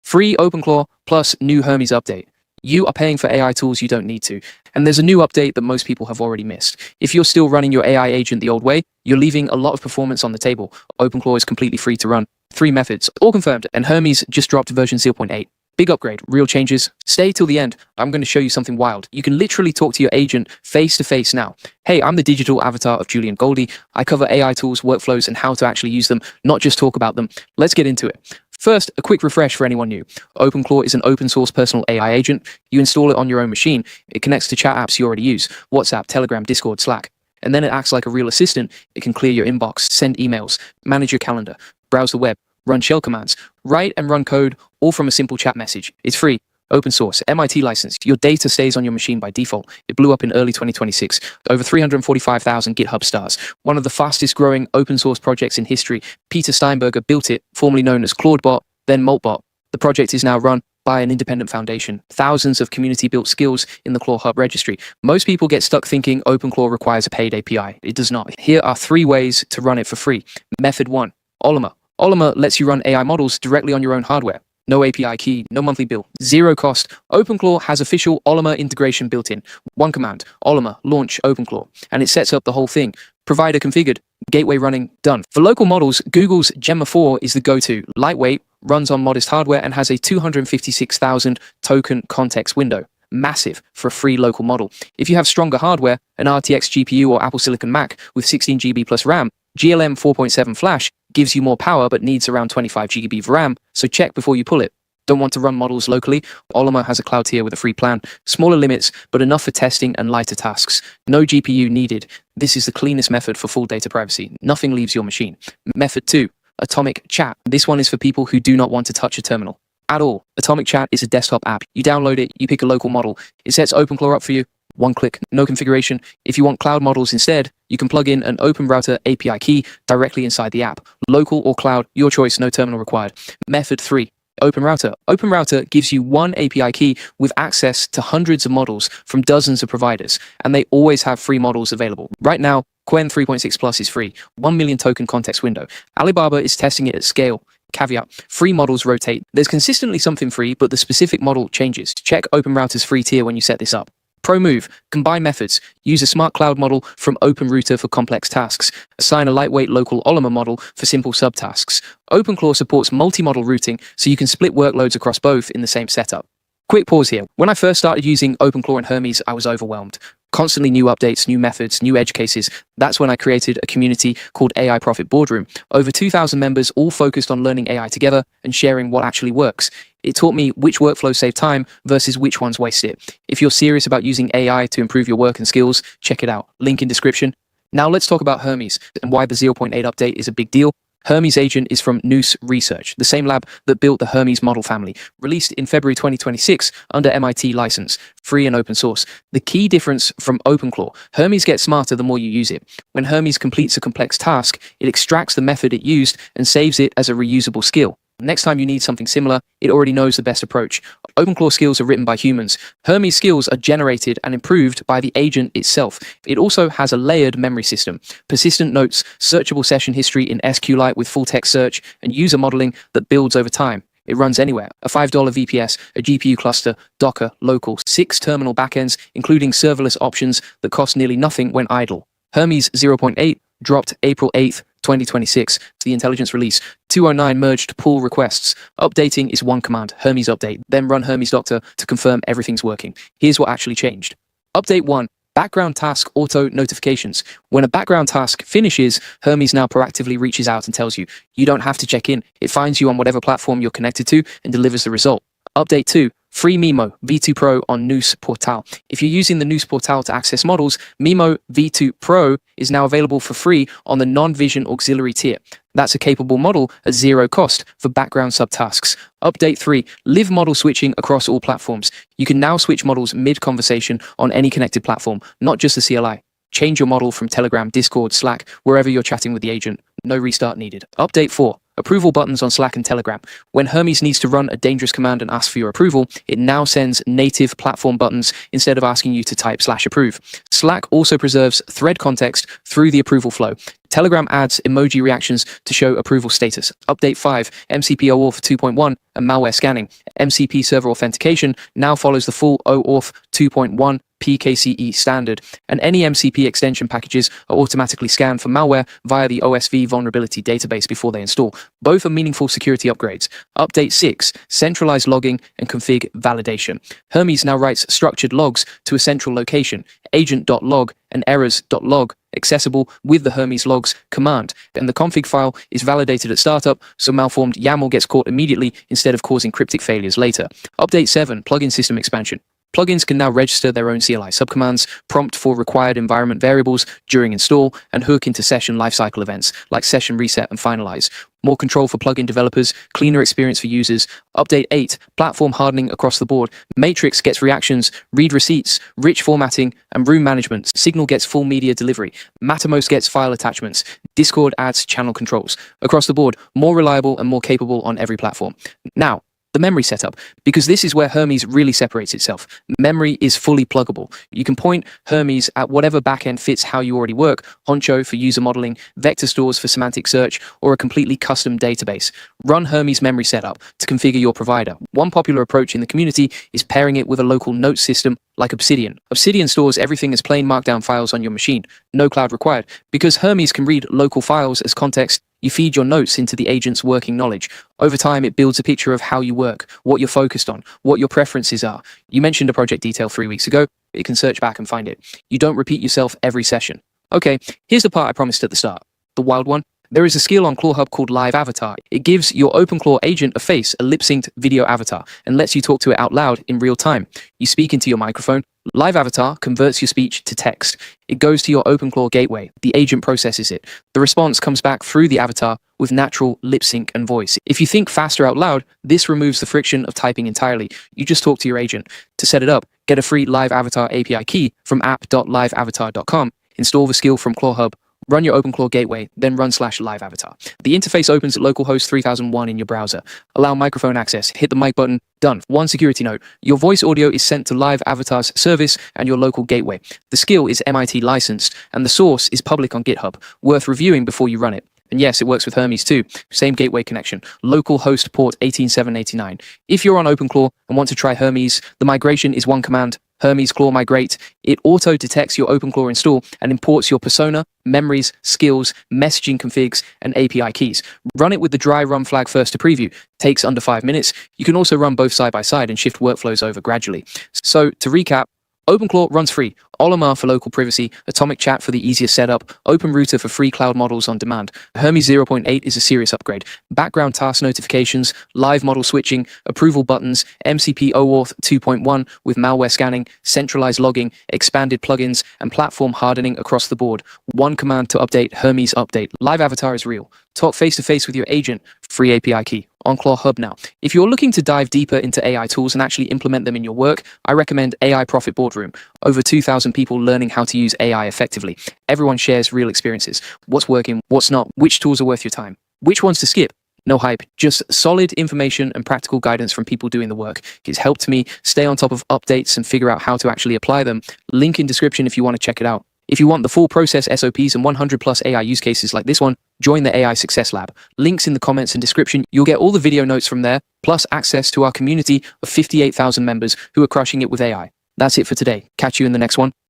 Free OpenClaw plus new Hermes update. You are paying for AI tools you don't need to, and there's a new update that most people have already missed. If you're still running your AI agent the old way, you're leaving a lot of performance on the table. OpenClaw is completely free to run. 3 methods, all confirmed, and Hermes just dropped version 0.8. Big upgrade, real changes. Stay till the end. I'm going to show you something wild. You can literally talk to your agent face to face now. Hey, I'm the digital avatar of Julian Goldie. I cover AI tools, workflows, and how to actually use them, not just talk about them. Let's get into it. First, a quick refresh for anyone new. OpenClaw is an open source personal AI agent. You install it on your own machine. It connects to chat apps you already use: WhatsApp, Telegram, Discord, Slack. And then it acts like a real assistant. It can clear your inbox, send emails, manage your calendar, browse the web, run shell commands, write and run code, all from a simple chat message. It's free, open source, MIT licensed. Your data stays on your machine by default. It blew up in early 2026. Over 345,000 GitHub stars. One of the fastest growing open source projects in history. Peter Steinberger built it, formerly known as ClaudeBot, then Moltbot. The project is now run by an independent foundation. Thousands of community-built skills in the Claw Hub registry. Most people get stuck thinking OpenClaw requires a paid API. It does not. Here are 3 ways to run it for free. Method 1, Olima. Olima lets you run AI models directly on your own hardware. No API key, no monthly bill, 0 cost. OpenClaw has official Olima integration built in. 1 command, Olima, launch OpenClaw, and it sets up the whole thing. Provider configured, gateway running, done. For local models, Google's Gemma 4 is the go-to. Lightweight, runs on modest hardware, and has a 256,000 token context window. Massive for a free local model. If you have stronger hardware, an RTX GPU or Apple Silicon Mac with 16 GB plus RAM, GLM 4.7 flash gives you more power but needs around 25 GB of RAM, so check before you pull it. Don't want to run models locally? Olima has a cloud tier with a free plan. Smaller limits, but enough for testing and lighter tasks. No GPU needed. This is the cleanest method for full data privacy. Nothing leaves your machine. Method 2, Atomic Chat. This one is for people who do not want to touch a terminal at all. Atomic Chat is a desktop app. You download it, you pick a local model. It sets OpenClaw up for you. 1 click, no configuration. If you want cloud models instead, you can plug in an OpenRouter API key directly inside the app. Local or cloud, your choice, no terminal required. Method 3, OpenRouter. OpenRouter gives you 1 API key with access to hundreds of models from dozens of providers, and they always have free models available. Right now, Qwen 3.6 Plus is free, 1 million token context window. Alibaba is testing it at scale. Caveat, free models rotate. There's consistently something free, but the specific model changes. Check OpenRouter's free tier when you set this up. Pro move, combine methods. Use a smart cloud model from OpenRouter for complex tasks. Assign a lightweight local Olima model for simple subtasks. OpenClaw supports multi-model routing, so you can split workloads across both in the same setup. Quick pause here. When I first started using OpenClaw and Hermes, I was overwhelmed. Constantly new updates, new methods, new edge cases. That's when I created a community called AI Profit Boardroom. Over 2,000 members, all focused on learning AI together and sharing what actually works. It taught me which workflows save time versus which ones waste it. If you're serious about using AI to improve your work and skills, check it out. Link in description. Now let's talk about Hermes and why the 0.8 update is a big deal. Hermes agent is from NUSE Research, the same lab that built the Hermes model family, released in February 2026 under MIT license, free and open source. The key difference from OpenClaw, Hermes gets smarter the more you use it. When Hermes completes a complex task, it extracts the method it used and saves it as a reusable skill. Next time you need something similar, it already knows the best approach. OpenClaw skills are written by humans. Hermes skills are generated and improved by the agent itself. It also has a layered memory system, persistent notes, searchable session history in SQLite with full text search, and user modeling that builds over time. It runs anywhere. A $5 VPS, a GPU cluster, Docker, local, 6 terminal backends, including serverless options that cost nearly nothing when idle. Hermes 0.8 dropped April 8th, 2026 to the intelligence release. 209 merged pull requests. Updating is 1 command, Hermes update, then run Hermes Doctor to confirm everything's working. Here's what actually changed. Update 1, background task auto notifications. When a background task finishes, Hermes now proactively reaches out and tells you. You don't have to check in. It finds you on whatever platform you're connected to and delivers the result. Update 2, free MIMO V2 Pro on NUSE Portal. If you're using the NUSE Portal to access models, MIMO V2 Pro is now available for free on the non-vision auxiliary tier. That's a capable model at 0 cost for background subtasks. Update 3, live model switching across all platforms. You can now switch models mid-conversation on any connected platform, not just the CLI. Change your model from Telegram, Discord, Slack, wherever you're chatting with the agent. No restart needed. Update 4, Approval buttons on Slack and Telegram. When Hermes needs to run a dangerous command and ask for your approval, it now sends native platform buttons instead of asking you to type /approve. Slack also preserves thread context through the approval flow. Telegram adds emoji reactions to show approval status. Update 5, MCP OAuth 2.1 and malware scanning. MCP server authentication now follows the full OAuth 2.1 PKCE standard, and any MCP extension packages are automatically scanned for malware via the OSV vulnerability database before they install. Both are meaningful security upgrades. Update 6, centralized logging and config validation. Hermes now writes structured logs to a central location, agent.log and errors.log, accessible with the Hermes logs command, and the config file is validated at startup, so malformed YAML gets caught immediately instead of causing cryptic failures later. Update 7, plugin system expansion. Plugins can now register their own CLI subcommands, prompt for required environment variables during install, and hook into session lifecycle events like session reset and finalize. More control for plugin developers, cleaner experience for users. Update 8, platform hardening across the board. Matrix gets reactions, read receipts, rich formatting, and room management. Signal gets full media delivery. Mattermost gets file attachments. Discord adds channel controls. Across the board, more reliable and more capable on every platform. Now, the memory setup, because this is where Hermes really separates itself. Memory is fully pluggable. You can point Hermes at whatever backend fits how you already work, Honcho for user modeling, vector stores for semantic search, or a completely custom database. Run Hermes memory setup to configure your provider. One popular approach in the community is pairing it with a local note system like Obsidian. Obsidian stores everything as plain markdown files on your machine, no cloud required. Because Hermes can read local files as context, you feed your notes into the agent's working knowledge. Over time, it builds a picture of how you work, what you're focused on, what your preferences are. You mentioned a project detail 3 weeks ago. You can search back and find it. You don't repeat yourself every session. Okay, here's the part I promised at the start. The wild one. There is a skill on ClawHub called Live Avatar. It gives your OpenClaw agent a face, a lip-synced video avatar, and lets you talk to it out loud in real time. You speak into your microphone. Live Avatar converts your speech to text. It goes to your OpenClaw gateway. The agent processes it. The response comes back through the avatar with natural lip sync and voice. If you think faster out loud, this removes the friction of typing entirely. You just talk to your agent. To set it up, get a free Live Avatar API key from app.liveavatar.com. Install the skill from ClawHub. Run your OpenClaw gateway, then run /live avatar. The interface opens at localhost 3001 in your browser. Allow microphone access, hit the mic button, done. One security note, your voice audio is sent to Live Avatar's service and your local gateway. The skill is MIT licensed, and the source is public on GitHub, worth reviewing before you run it. And yes, it works with Hermes too. Same gateway connection. Local host port 18789. If you're on OpenClaw and want to try Hermes, the migration is one command, Hermes Claw Migrate. It auto-detects your OpenClaw install and imports your persona, memories, skills, messaging configs, and API keys. Run it with the dry run flag first to preview. Takes under 5 minutes. You can also run both side by side and shift workflows over gradually. So to recap, OpenClaw runs free. Olima for local privacy, Atomic Chat for the easiest setup, OpenRouter for free cloud models on demand. Hermes 0.8 is a serious upgrade. Background task notifications, live model switching, approval buttons, MCP OAuth 2.1 with malware scanning, centralized logging, expanded plugins, and platform hardening across the board. One command to update, Hermes update. Live Avatar is real. Talk face-to-face with your agent. Free API key. On ClawHub now. If you're looking to dive deeper into AI tools and actually implement them in your work, I recommend AI Profit Boardroom. Over 2,000 people learning how to use AI effectively. Everyone shares real experiences. What's working, what's not, which tools are worth your time, which ones to skip. No hype, just solid information and practical guidance from people doing the work. It's helped me stay on top of updates and figure out how to actually apply them. Link in description if you want to check it out. If you want the full process SOPs and 100 plus AI use cases like this one, join the AI Success Lab. Links in the comments and description. You'll get all the video notes from there, plus access to our community of 58,000 members who are crushing it with AI. That's it for today. Catch you in the next one.